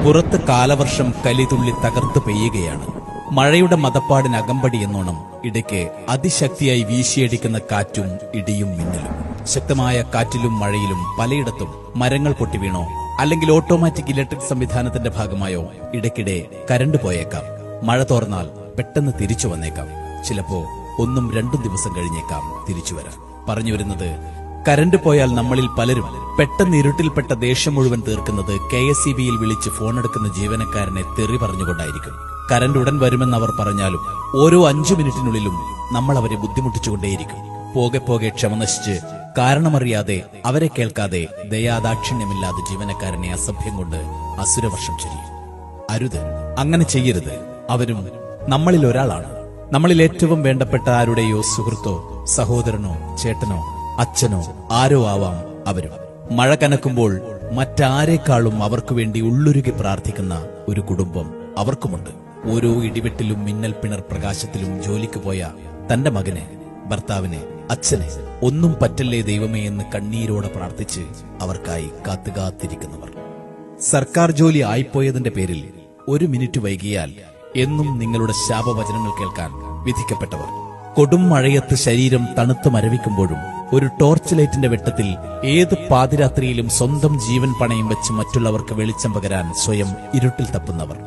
പുറത്ത് കാലവർഷം കലിതുള്ളി തകർത്ത് പെയ്യുകയാണ്. മഴയുടെ മതപ്പാടിന് അകമ്പടി എന്നോണം ഇടയ്ക്ക് അതിശക്തിയായി വീശിയടിക്കുന്ന കാറ്റും ഇടിയും മിന്നലും. ശക്തമായ കാറ്റിലും മഴയിലും പലയിടത്തും മരങ്ങൾ പൊട്ടിവീണോ അല്ലെങ്കിൽ ഓട്ടോമാറ്റിക് ഇലക്ട്രിക് സംവിധാനത്തിന്റെ ഭാഗമായോ ഇടയ്ക്കിടെ കരണ്ട് പോയേക്കാം. മഴ തോർന്നാൽ പെട്ടെന്ന് തിരിച്ചു വന്നേക്കാം. ചിലപ്പോ 1-2 ദിവസം കഴിഞ്ഞേക്കാം തിരിച്ചു വരാൻ. പറഞ്ഞു വരുന്നത്, കരണ്ട് പോയാൽ നമ്മളിൽ പലരും പെട്ടെന്ന് ഇരുട്ടിൽപ്പെട്ട ദേഷ്യം മുഴുവൻ തീർക്കുന്നത് KSEBയിൽ വിളിച്ച് ഫോണെടുക്കുന്ന ജീവനക്കാരനെ തെറി പറഞ്ഞുകൊണ്ടായിരിക്കും. കരണ്ട് ഉടൻ വരുമെന്ന് അവർ പറഞ്ഞാലും ഓരോ 5 മിനിറ്റിനുള്ളിലും നമ്മൾ അവരെ ബുദ്ധിമുട്ടിച്ചുകൊണ്ടേയിരിക്കും. പോകെ പോകെ ക്ഷമ നശിച്ച് കാരണമറിയാതെ അവരെ കേൾക്കാതെ ദയാദാക്ഷിണ്യമില്ലാതെ ജീവനക്കാരനെ അസഭ്യം കൊണ്ട് അസുരവർഷം ചൊരിയും. അരുത്, അങ്ങനെ ചെയ്യരുത്. അവരും നമ്മളിൽ ഒരാളാണ്. നമ്മളിൽ ഏറ്റവും വേണ്ടപ്പെട്ട ആരുടെയോ സുഹൃത്തോ സഹോദരനോ ചേട്ടനോ അച്ഛനോ ആരോ ആവാം അവരും. മഴ കനക്കുമ്പോൾ മറ്റാരേക്കാളും അവർക്കു വേണ്ടി ഉള്ളുരുകി പ്രാർത്ഥിക്കുന്ന ഒരു കുടുംബം അവർക്കുമുണ്ട്. ഓരോ ഇടിവെട്ടിലും മിന്നൽ പിണർ പ്രകാശത്തിലും ജോലിക്ക് പോയ തന്റെ മകന്, ഭർത്താവിന്, അച്ഛന് ഒന്നും പറ്റല്ലേ ദൈവമേ എന്ന് കണ്ണീരോടെ പ്രാർത്ഥിച്ച് അവർക്കായി കാത്തുകാത്തിരിക്കുന്നവർ. സർക്കാർ ജോലി ആയിപ്പോയതിന്റെ പേരിൽ 1 മിനിറ്റ് വൈകിയാൽ എന്നും നിങ്ങളുടെ ശാപവചനങ്ങൾ കേൾക്കാൻ വിധിക്കപ്പെട്ടവർ. കൊടും മഴയത്ത് ശരീരം തണുത്ത് മരവിക്കുമ്പോഴും ഒരു ടോർച്ച് ലൈറ്റിന്റെ വെട്ടത്തിൽ ഏത് പാതിരാത്രിയിലും സ്വന്തം ജീവൻ പണയം വെച്ച് മറ്റുള്ളവർക്ക് വെളിച്ചം പകരാൻ സ്വയം ഇരുട്ടിൽ തപ്പുന്നവർ.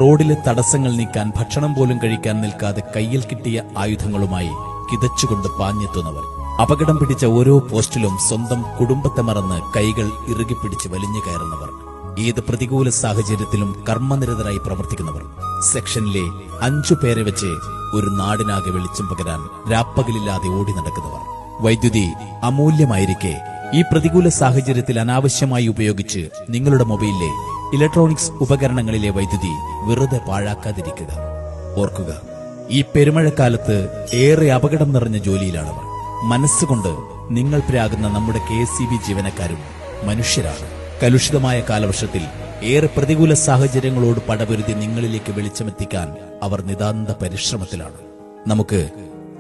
റോഡിലെ തടസ്സങ്ങൾ നീക്കാൻ ഭക്ഷണം പോലും കഴിക്കാൻ നിൽക്കാതെ കയ്യിൽ കിട്ടിയ ആയുധങ്ങളുമായി കിതച്ചുകൊണ്ട് പാഞ്ഞെത്തുന്നവർ. അപകടം പിടിച്ച ഓരോ പോസ്റ്റിലും സ്വന്തം കുടുംബത്തെ മറന്ന് കൈകൾ ഇറുകിപ്പിടിച്ച് വലിഞ്ഞു കയറുന്നവർ. ഏത് പ്രതികൂല സാഹചര്യത്തിലും കർമ്മനിരതരായി പ്രവർത്തിക്കുന്നവർ. സെക്ഷനിലെ 5 പേരെ വെച്ച് ഒരു നാടിനാകെ വെളിച്ചം പകരാൻ രാപ്പകലില്ലാതെ ഓടി നടക്കുന്നവർ. വൈദ്യുതി അമൂല്യമായിരിക്കെ ഈ പ്രതികൂല സാഹചര്യത്തിൽ അനാവശ്യമായി ഉപയോഗിച്ച് നിങ്ങളുടെ മൊബൈലിലെ ഇലക്ട്രോണിക്സ് ഉപകരണങ്ങളിലെ വൈദ്യുതി വെറുതെ പാഴാക്കാതിരിക്കുക. ഓർക്കുക, ഈ പെരുമഴക്കാലത്ത് ഏറെ അപകടം നിറഞ്ഞ ജോലിയിലാണവർ. മനസ്സുകൊണ്ട് നിങ്ങൾ പ്രാകുന്ന നമ്മുടെ KSEB ജീവനക്കാരും മനുഷ്യരാണ്. കലുഷിതമായ കാലവർഷത്തിൽ ഏറെ പ്രതികൂല സാഹചര്യങ്ങളോട് പടപൊരുതി നിങ്ങളിലേക്ക് വെളിച്ചമെത്തിക്കാൻ അവർ നിതാന്ത പരിശ്രമത്തിലാണ്. നമുക്ക്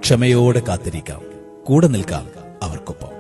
ക്ഷമയോടെ കാത്തിരിക്കാം, കൂടെ നിൽക്കാം അവർക്കൊപ്പം.